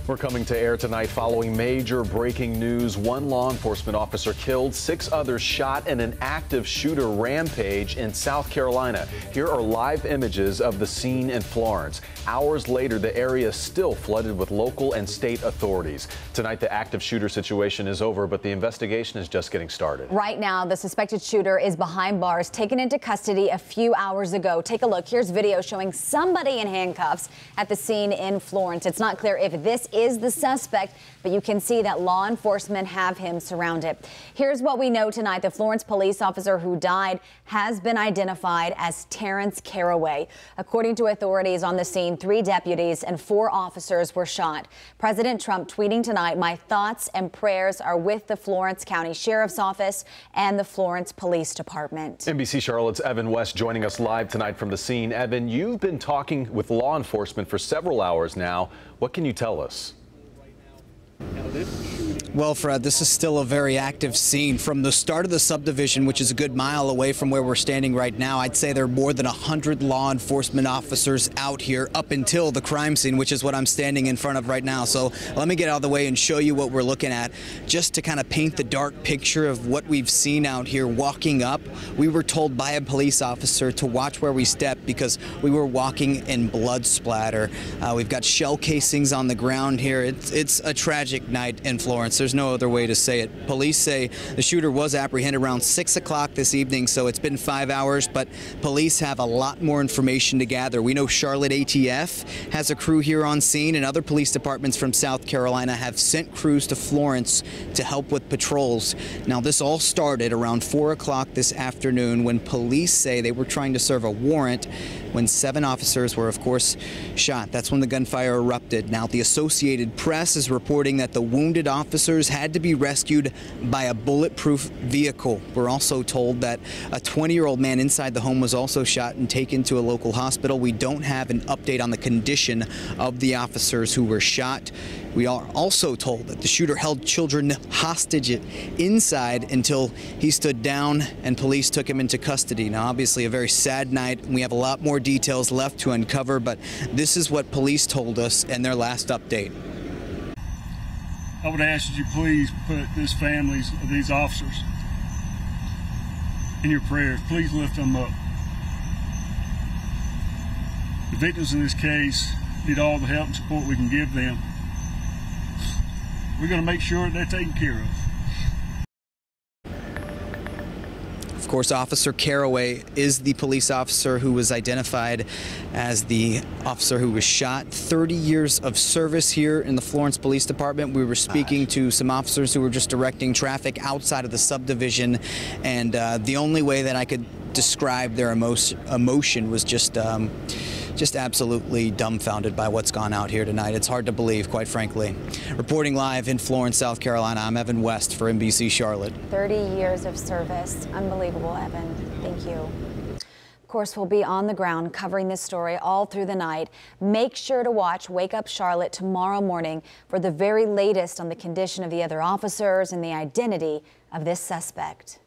We're coming to air tonight following major breaking news. One law enforcement officer killed, 6 others shot in an active shooter rampage in South Carolina. Here are live images of the scene in Florence. Hours later, the area is still flooded with local and state authorities. Tonight, the active shooter situation is over, but the investigation is just getting started. Right now, the suspected shooter is behind bars, taken into custody a few hours ago. Take a look. Here's video showing somebody in handcuffs at the scene in Florence. It's not clear if this is the suspect, but you can see that law enforcement have him surrounded. Here's what we know tonight. The Florence police officer who died has been identified as Terrence Carraway. According to authorities on the scene, 3 deputies and 4 officers were shot. President Trump tweeting tonight, "My thoughts and prayers are with the Florence County Sheriff's Office and the Florence Police Department." NBC Charlotte's Evan West joining us live tonight from the scene. Evan, you've been talking with law enforcement for several hours now. What can you tell us? Well, Fred, this is still a very active scene. From the start of the subdivision, which is a good mile away from where we're standing right now, I'd say there are more than 100 law enforcement officers out here up until the crime scene, which is what I'm standing in front of right now. So let me get out of the way and show you what we're looking at, just to kind of paint the dark picture of what we've seen out here. Walking up, we were told by a police officer to watch where we step because we were walking in blood splatter. We've got shell casings on the ground here. It's a tragic night in Florence. There's no other way to say it. Police say the shooter was apprehended around 6 o'clock this evening, so it's been 5 hours, but police have a lot more information to gather. We know Charlotte ATF has a crew here on scene, and other police departments from South Carolina have sent crews to Florence to help with patrols. Now, this all started around 4 o'clock this afternoon when police say they were trying to serve a warrant when 7 officers were, of course, shot. That's when the gunfire erupted. Now, the Associated Press is reporting that the wounded officers had to be rescued by a bulletproof vehicle. We're also told that a 20-year-old man inside the home was also shot and taken to a local hospital. We don't have an update on the condition of the officers who were shot. We are also told that the shooter held children hostage inside until he stood down and police took him into custody. Now, obviously a very sad night, and we have a lot more details left to uncover, but this is what police told us in their last update. I would ask that you please put these families of these officers in your prayers. Please lift them up. The victims in this case need all the help and support we can give them. We're going to make sure they're taken care of. Of course, Officer Carraway is the police officer who was identified as the officer who was shot. 30 years of service here in the Florence Police Department. We were speaking to some officers who were just directing traffic outside of the subdivision, and the only way that I could describe their emotion was just absolutely dumbfounded by what's gone out here tonight. It's hard to believe, quite frankly. Reporting live in Florence, South Carolina, I'm Evan West for NBC Charlotte. 30 years of service. Unbelievable, Evan. Thank you. Of course, we'll be on the ground covering this story all through the night. Make sure to watch Wake Up Charlotte tomorrow morning for the very latest on the condition of the other officers and the identity of this suspect.